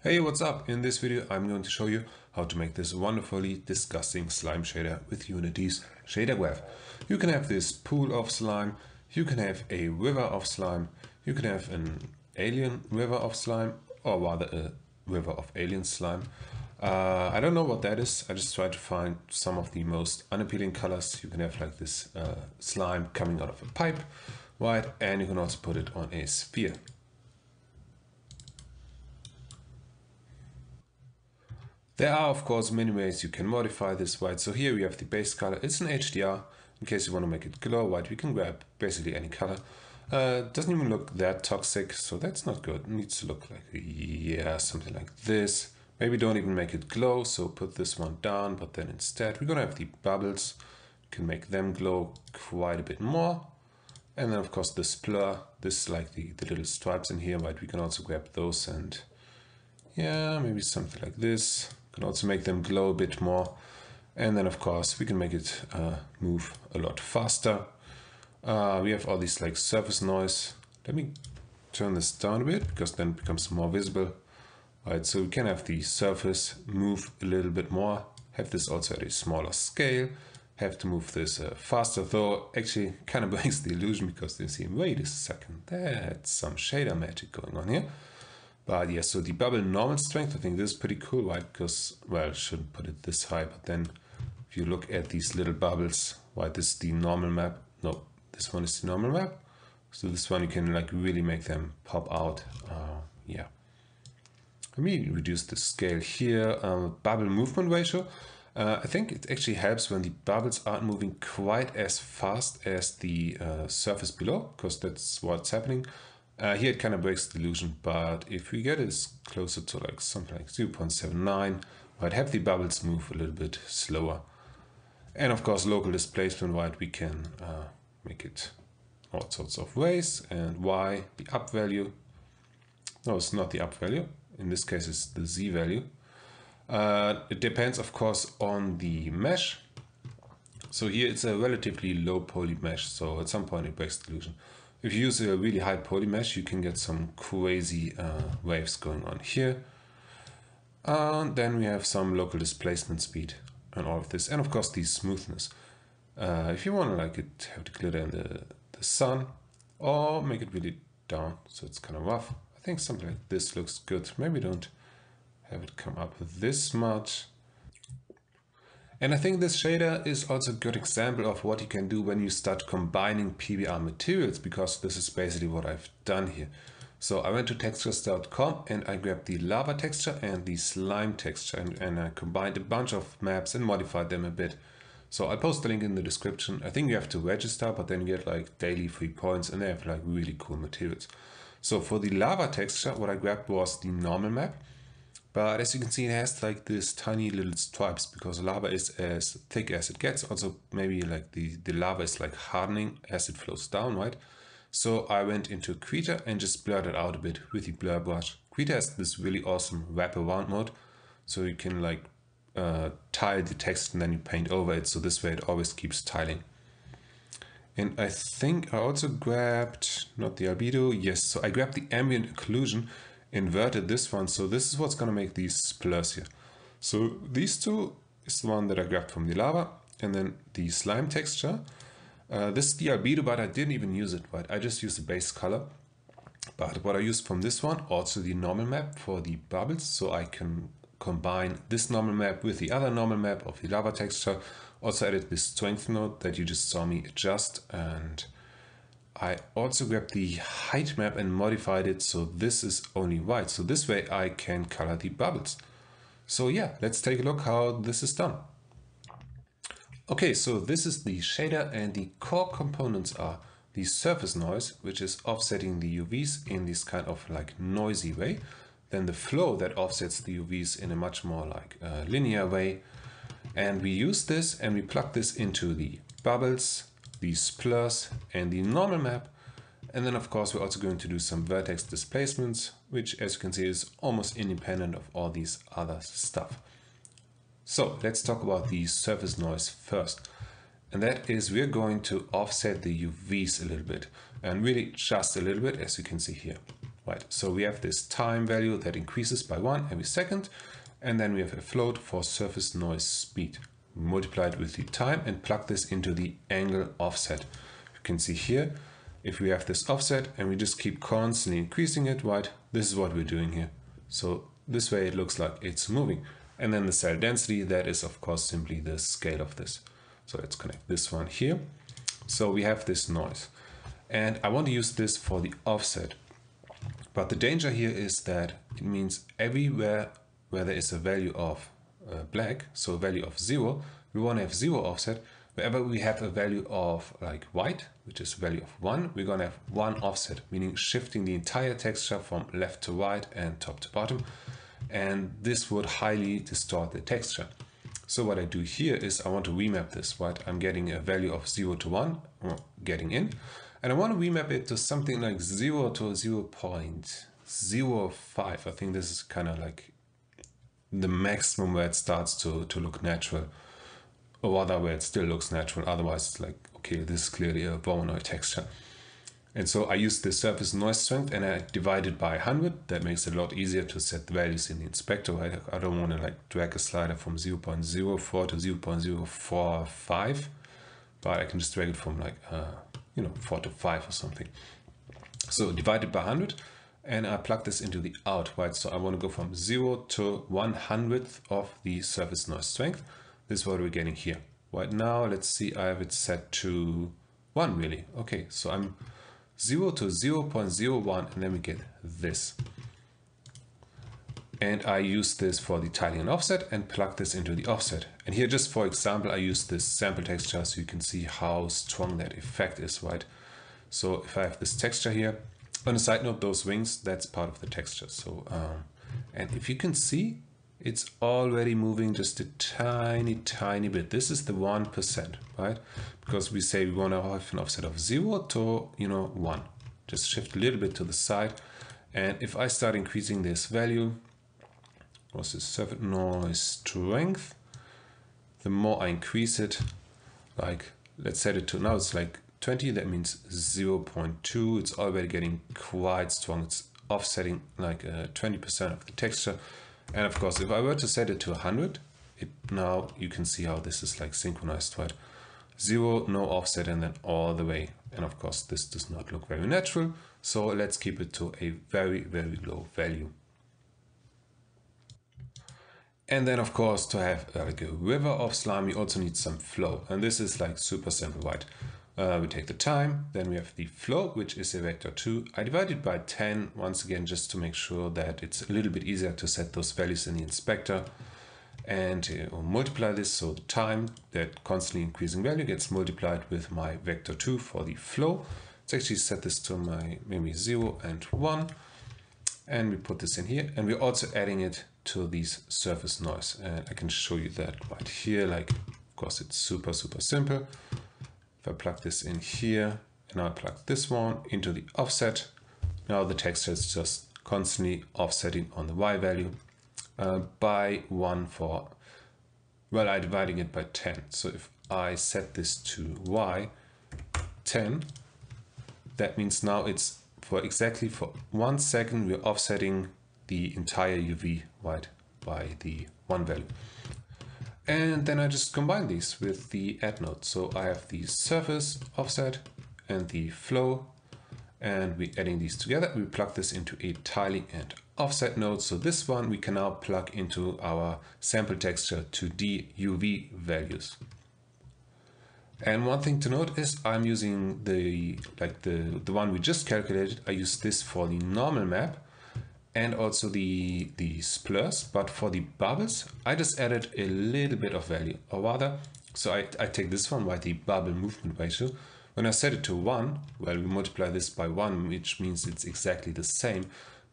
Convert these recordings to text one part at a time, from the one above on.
Hey, what's up? In this video I'm going to show you how to make this wonderfully disgusting slime shader with Unity's shader graph. You can have this pool of slime, you can have a river of slime, you can have an alien river of slime, or rather a river of alien slime. I don't know what that is. I just tried to find some of the most unappealing colors. You can have like this slime coming out of a pipe, right? And you can also put it on a sphere. There are of course many ways you can modify this, right? So here we have the base color. It's an HDR. In case you want to make it glow, right, we can grab basically any color. Doesn't even look that toxic, so that's not good. It needs to look like, yeah, something like this. Maybe don't even make it glow, so put this one down, but then instead we're gonna have the bubbles. You can make them glow quite a bit more. And then of course the splur, this is like the little stripes in here, right? We can also grab those and yeah, maybe something like this. Can also make them glow a bit more. And then of course we can make it move a lot faster. We have all these like surface noise. Let me turn this down a bit because then it becomes more visible. Right, so we can have the surface move a little bit more. Have this also at a smaller scale. Have to move this faster, though actually kind of breaks the illusion because you see, wait a second, that's some shader magic going on here. But yeah, so the bubble normal strength, I think this is pretty cool, right? Because, well, I shouldn't put it this high, but then if you look at these little bubbles, right, this is the normal map. No, this one is the normal map. So this one you can like really make them pop out. Yeah. Let me reduce the scale here. Bubble movement ratio. I think it actually helps when the bubbles aren't moving quite as fast as the surface below, because that's what's happening. Here it kind of breaks the illusion, but if we get it closer to like something like 0.79, right, have the bubbles move a little bit slower. And of course local displacement, right, we can make it all sorts of ways. And Y, the up value. No, it's not the up value. In this case it's the Z value. It depends of course on the mesh. So here it's a relatively low poly mesh, so at some point it breaks the illusion. If you use a really high poly mesh, you can get some crazy waves going on here. And then we have some local displacement speed and all of this. And of course the smoothness. If you want to like it, have the glitter in the sun, or make it really down so it's kind of rough. I think something like this looks good. Maybe don't have it come up this much. And I think this shader is also a good example of what you can do when you start combining PBR materials, because this is basically what I've done here. So I went to textures.com and I grabbed the lava texture and the slime texture and I combined a bunch of maps and modified them a bit. So I'll post the link in the description. I think you have to register, but then you get like daily free points and they have like really cool materials. So for the lava texture, what I grabbed was the normal map. But as you can see, it has like this tiny little stripes because lava is as thick as it gets. Also, maybe like the lava is like hardening as it flows down, right? So I went into Krita and just blurred it out a bit with the blur brush. Krita has this really awesome wraparound mode. So you can like tile the text and then you paint over it. So this way it always keeps tiling. And I think I also grabbed, not the albedo, yes. So I grabbed the ambient occlusion, inverted this one, so this is what's going to make these splurs here. So these two is the one that I grabbed from the lava, and then the slime texture. This is the albedo, but I didn't even use it, right? I just used the base color. But what I used from this one, also the normal map for the bubbles, so I can combine this normal map with the other normal map of the lava texture. Also added this strength node that you just saw me adjust, and I also grabbed the height map and modified it so this is only white. So this way I can color the bubbles. So yeah, let's take a look how this is done. Okay, so this is the shader and the core components are the surface noise, which is offsetting the UVs in this kind of like noisy way. Then the flow that offsets the UVs in a much more like linear way. And we use this and we plug this into the bubbles, the splurs and the normal map. And then of course we're also going to do some vertex displacements, which as you can see is almost independent of all these other stuff. So let's talk about the surface noise first. And that is we're going to offset the UVs a little bit, and really just a little bit, as you can see here. right? So we have this time value that increases by 1 every second, and then we have a float for surface noise speed. We multiply it with the time and plug this into the angle offset. You can see here, if we have this offset and we just keep constantly increasing it, right? This is what we're doing here. So this way it looks like it's moving. And then the cell density, that is of course simply the scale of this. So let's connect this one here. So we have this noise. And I want to use this for the offset. But the danger here is that it means everywhere where there is a value of black, so a value of 0, we want to have 0 offset. Wherever we have a value of like white, which is a value of 1, we're going to have 1 offset, meaning shifting the entire texture from left to right and top to bottom. And this would highly distort the texture. So what I do here is I want to remap this, right? I'm getting a value of 0 to 1, getting in. And I want to remap it to something like 0 to 0.05. I think this is kind of like the maximum where it starts to look natural. Or rather where it still looks natural. Otherwise it's like, okay, this is clearly a Voronoi texture. And so I use the surface noise strength and I divide it by 100. That makes it a lot easier to set the values in the inspector. Right? I don't want to like drag a slider from 0.04 to 0.045, but I can just drag it from like 4 to 5 or something. So divide it by 100 and I plug this into the out, right? So I want to go from 0 to 1/100th of the surface noise strength. This is what we're getting here. Right now, let's see, I have it set to 1 really. Okay, so I'm 0 to 0.01 and then we get this. And I use this for the tiling and offset and plug this into the offset. And here just for example, I use this sample texture so you can see how strong that effect is, right? So if I have this texture here, on a side note, those wings, that's part of the texture. So, and if you can see, it's already moving just a tiny bit. This is the 1%, right? Because we say we want to have an offset of 0 to, 1. Just shift a little bit to the side. And if I start increasing this value, what's this surface noise strength? The more I increase it, like let's set it to, now it's like 20, that means 0.2. It's already getting quite strong. It's offsetting like 20% of the texture. And of course, if I were to set it to 100, now you can see how this is like synchronized, right? 0, no offset, and then all the way. And of course, this does not look very natural. So let's keep it to a very low value. And then of course, to have like a river of slime, you also need some flow. And this is like super simple, right? We take the time, then we have the flow, which is a vector 2. I divide it by 10, once again, just to make sure that it's a little bit easier to set those values in the inspector. And multiply this, so the time, that constantly increasing value, gets multiplied with my vector 2 for the flow. Let's actually set this to my maybe 0 and 1. And we put this in here, and we're also adding it to these surface noise. And I can show you that right here, like, of course, it's super simple. If I plug this in here, and now I plug this one into the offset, now the texture is just constantly offsetting on the Y value by 1 for, well, I'm dividing it by 10. So if I set this to Y 10, that means now it's for 1 second, we're offsetting the entire UV, right, by the 1 value. And then I just combine these with the add node. So I have the surface offset and the flow, and we're adding these together. We plug this into a tiling and offset node. So this one we can now plug into our sample texture 2D UV values. And one thing to note is I'm using the one we just calculated. I use this for the normal map and also the splurs, but for the bubbles, I just added a little bit of value, or rather, so I take this one, right, the bubble movement ratio. When I set it to 1, well, we multiply this by 1, which means it's exactly the same.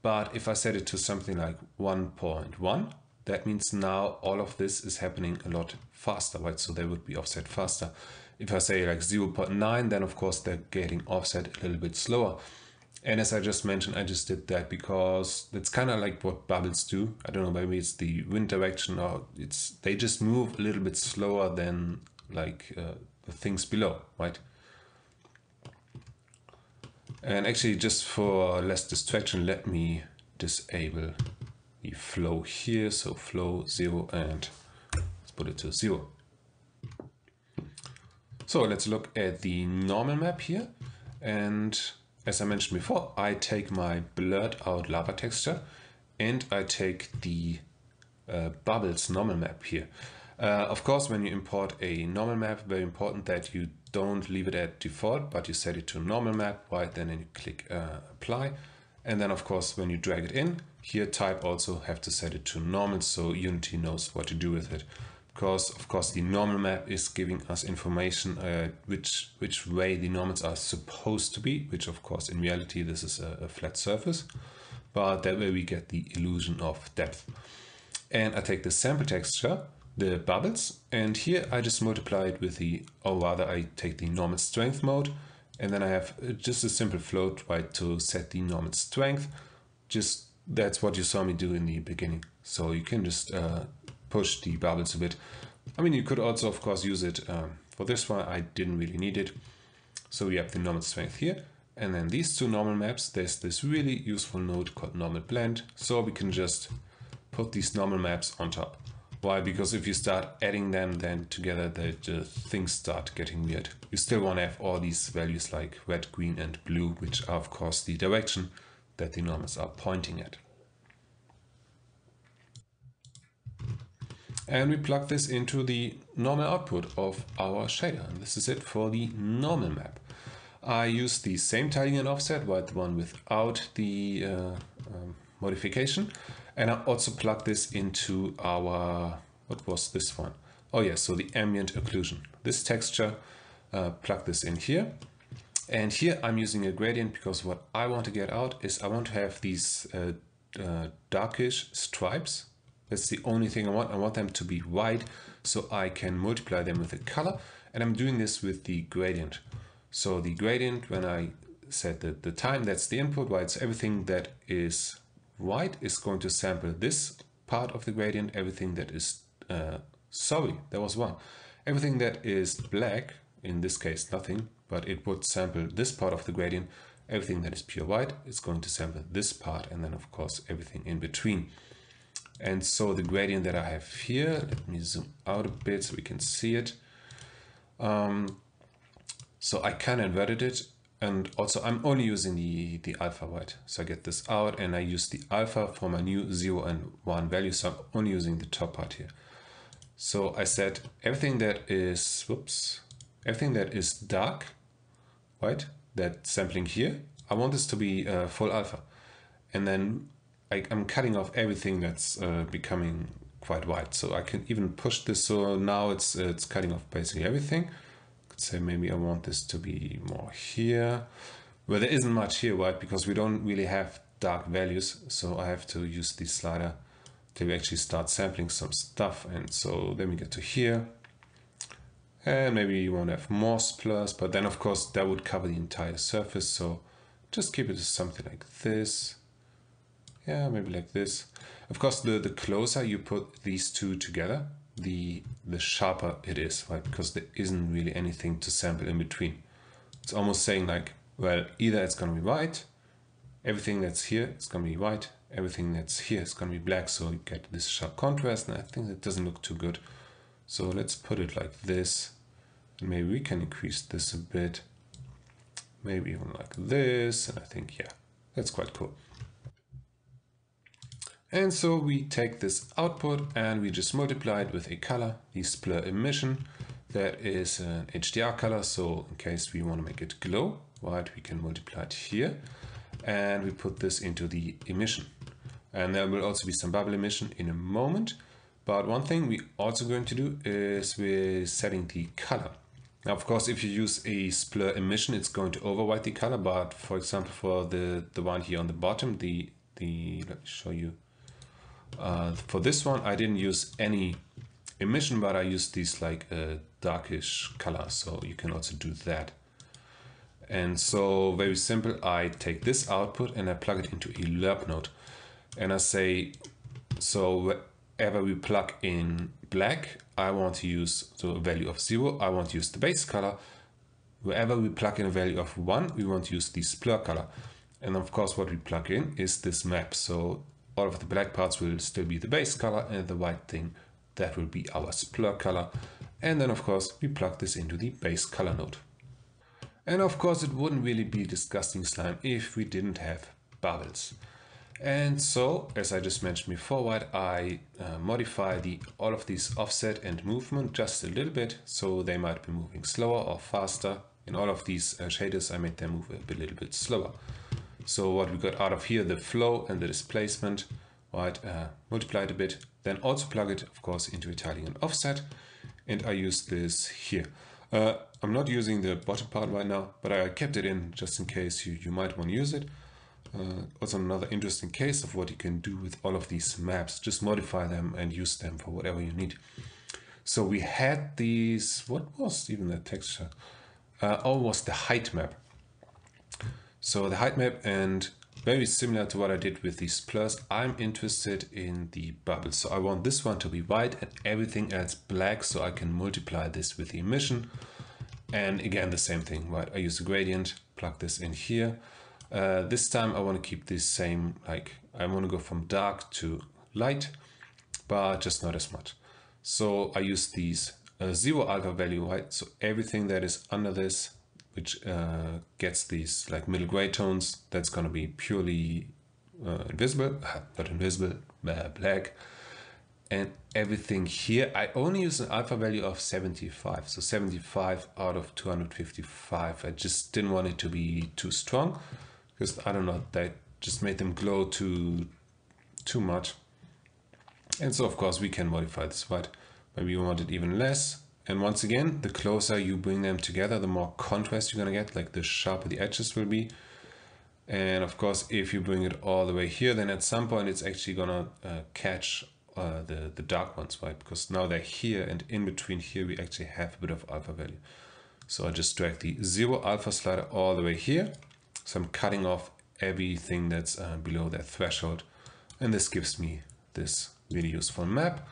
But if I set it to something like 1.1, that means now all of this is happening a lot faster, right? So they would be offset faster. If I say like 0.9, then of course they're getting offset a little bit slower. And as I just mentioned, I just did that because that's kind of like what bubbles do. I don't know, maybe it's the wind direction, or they just move a little bit slower than like the things below, right? And actually, just for less distraction, let me disable the flow here. So flow 0, and let's put it to 0. So let's look at the normal map here. And as I mentioned before, I take my blurred out lava texture and I take the bubbles normal map here. Of course, when you import a normal map, very important that you don't leave it at default, but you set it to normal map, right? Then you click apply. And then of course, when you drag it in, here type also have to set it to normal so Unity knows what to do with it. Because of course the normal map is giving us information which way the normals are supposed to be, which of course in reality this is a flat surface, but that way we get the illusion of depth. And I take the sample texture, the bubbles, and here I just multiply it with the, or rather I take the normal strength mode, and then I have just a simple float, right, to set the normal strength. Just that's what you saw me do in the beginning. So you can just push the bubbles a bit. I mean, you could also of course use it for this one. I didn't really need it. So we have the normal strength here. And then these two normal maps, there's this really useful node called normal blend. So we can just put these normal maps on top. Why? Because if you start adding them then together, the things start getting weird. You still want to have all these values like red, green, and blue, which are of course the direction that the normals are pointing at. And we plug this into the normal output of our shader. And this is it for the normal map. I use the same tiling and offset, right, the one without the modification. And I also plug this into our, what was this one? Oh yeah, so the ambient occlusion. This texture, plug this in here. And here I'm using a gradient because what I want to get out is I want to have these darkish stripes. That's the only thing I want. I want them to be white so I can multiply them with a color. And I'm doing this with the gradient. So the gradient, when I set the time, that's the input, right? So everything that is white is going to sample this part of the gradient. Everything that is, sorry, there was one. Everything that is black, in this case nothing, but it would sample this part of the gradient. Everything that is pure white is going to sample this part, and then of course everything in between. And so the gradient that I have here, let me zoom out a bit so we can see it. So I kind of inverted it, and also I'm only using the alpha, right? So I get this out and I use the alpha for my new 0 and 1 value. So I'm only using the top part here. So I said everything that is, whoops, everything that is dark, right? That sampling here, I want this to be full alpha. And then I'm cutting off everything that's becoming quite white. So I can even push this. So now it's cutting off basically everything. Say maybe I want this to be more here, where there isn't much here, right? Because we don't really have dark values, so I have to use the slider to actually start sampling some stuff. And so then we get to here, and maybe you want to have more splurs, but then of course that would cover the entire surface. So just keep it to something like this. Yeah, maybe like this. Of course, the closer you put these two together, the sharper it is, right? Because there isn't really anything to sample in between. It's almost saying like, well, either it's going to be white, everything that's here is going to be white, everything that's here is going to be black, so you get this sharp contrast, and I think that doesn't look too good. So let's put it like this, and maybe we can increase this a bit, maybe even like this, and I think, yeah, that's quite cool. And so we take this output and we just multiply it with a color, the splur emission. That is an HDR color, so in case we want to make it glow, right, we can multiply it here. And we put this into the emission. And there will also be some bubble emission in a moment. But one thing we're also going to do is we're setting the color. Now, of course, if you use a splur emission, it's going to overwrite the color. But for example, for the one here on the bottom, let me show you. For this one, I didn't use any emission, but I used these like darkish color, so you can also do that. And so very simple, I take this output and I plug it into a lerp node. And I say, so wherever we plug in black, I want to use a value of 0. I want to use the base color. wherever we plug in a value of 1, we want to use the splur color. And of course, what we plug in is this map. So all of the black parts will still be the base color, and the white thing, that will be our splur color. And then of course, we plug this into the base color node. And of course, it wouldn't really be disgusting slime if we didn't have bubbles. And so, as I just mentioned before, right, I modify all of these offset and movement just a little bit, so they might be moving slower or faster. In all of these shaders, I made them move a little bit slower. So what we got out of here, the flow and the displacement, right, multiplied a bit, then also plug it, of course, into tiling and offset. And I use this here. I'm not using the bottom part right now, but I kept it in just in case you might want to use it. Also another interesting case of what you can do with all of these maps, just modify them and use them for whatever you need. So we had these, what was even the texture? Was the height map. So the height map, and very similar to what I did with these blurs, I'm interested in the bubbles. So I want this one to be white and everything else black, so I can multiply this with the emission. And again, the same thing, right? I use a gradient, plug this in here. This time I want to keep this same, like I want to go from dark to light, but just not as much. So I use these 0 alpha value, right? So everything that is under this, which gets these like middle gray tones, that's going to be purely invisible, not invisible, black. And everything here, I only use an alpha value of 75. So 75 out of 255. I just didn't want it to be too strong, because I don't know, that just made them glow too much. And so of course we can modify this, right? Maybe you want it even less. And once again, the closer you bring them together, the more contrast you're gonna get, like the sharper the edges will be. And of course, if you bring it all the way here, then at some point it's actually gonna catch the dark ones, right? Because now they're here, and in between here we actually have a bit of alpha value. So I just drag the 0 alpha slider all the way here. So I'm cutting off everything that's below that threshold, and this gives me this really useful map.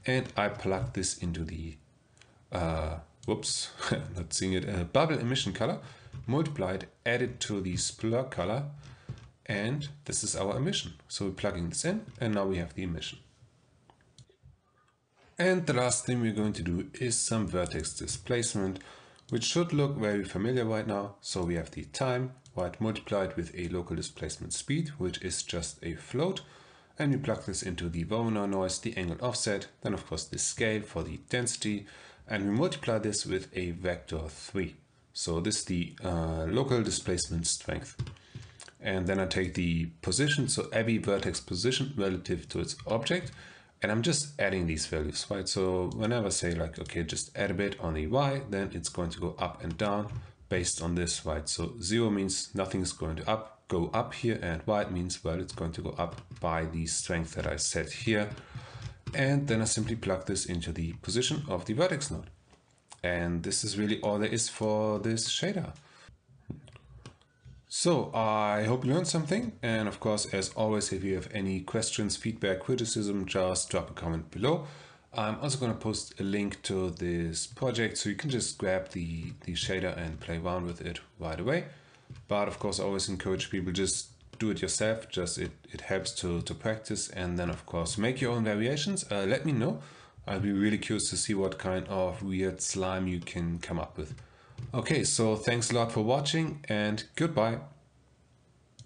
And I plug this into the whoops, not seeing it, bubble emission color, multiplied, added to the splur color, and this is our emission. So we're plugging this in, and now we have the emission. And the last thing we're going to do is some vertex displacement, which should look very familiar right now. So we have the time, right, multiplied with a local displacement speed, which is just a float. And we plug this into the Voronoi noise, the angle offset, then of course the scale for the density, and we multiply this with a vector 3. So this is the local displacement strength. And then I take the position, so every vertex position relative to its object, and I'm just adding these values, right? So whenever I say like, okay, just add a bit on the y, then it's going to go up and down based on this, right? So 0 means nothing is going to go up here, and y means, well, it's going to go up by the strength that I set here. And then I simply plug this into the position of the vertex node. And this is really all there is for this shader. So I hope you learned something. And of course, as always, if you have any questions, feedback, criticism, just drop a comment below. I'm also going to post a link to this project, so you can just grab the shader and play around with it right away. But of course, I always encourage people, just do it yourself. Just it helps to practice, and then of course make your own variations. Let me know. I'll be really curious to see what kind of weird slime you can come up with. Okay, so thanks a lot for watching, and goodbye.